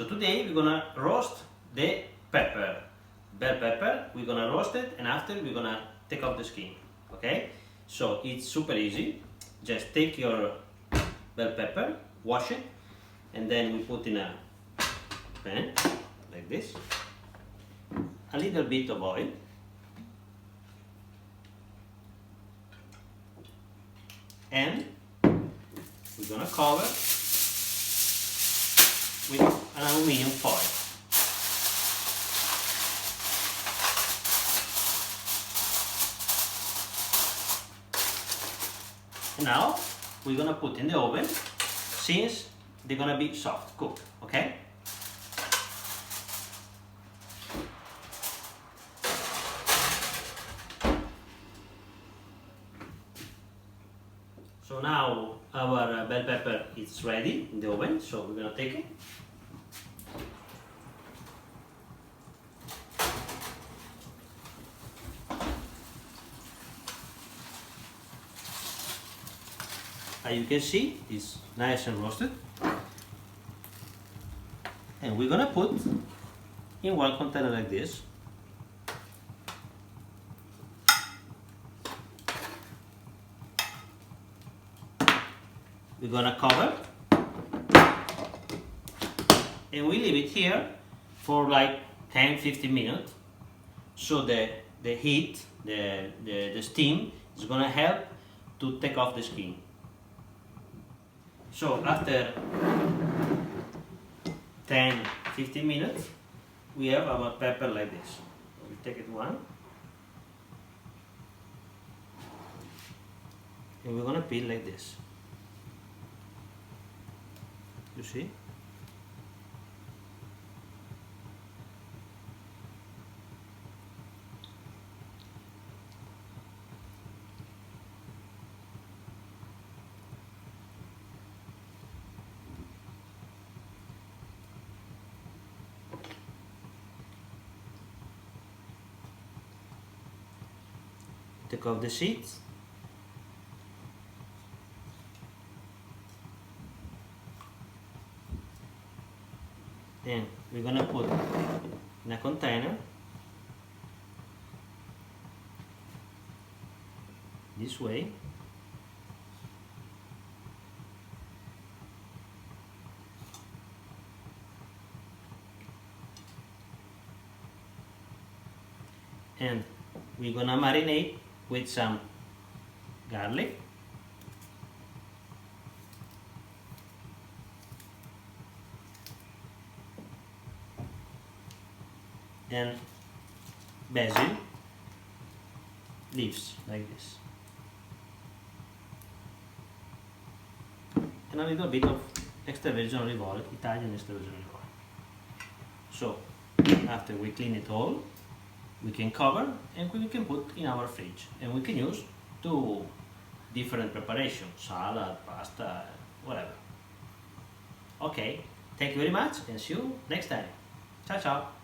So today we're gonna roast the pepper, bell pepper. We're gonna roast it, and after we're gonna take off the skin. Okay? So it's super easy. Just take your bell pepper, wash it, and then we put in a pan like this. A little bit of oil. And we're gonna cover with an aluminum foil. And now we're gonna put in the oven since they're gonna be soft cooked, okay? So now our bell pepper is ready in the oven, so we're gonna take it. As you can see, it's nice and roasted. And we're gonna put in one container like this. We're gonna cover and we leave it here for like 10-15 minutes, so the heat, the steam is gonna help to take off the skin. So after 10-15 minutes we have our pepper like this. We take it one and we're gonna peel like this. You see? Take off the seeds. And we're gonna put in a container this way. And we're gonna marinate with some garlic, and basil leaves like this, and a little bit of extra virgin olive oil, Italian extra virgin olive oil. So after we clean it all, we can cover and we can put in our fridge, and we can use to different preparations, salad, pasta, whatever. Okay, thank you very much and see you next time. Ciao ciao.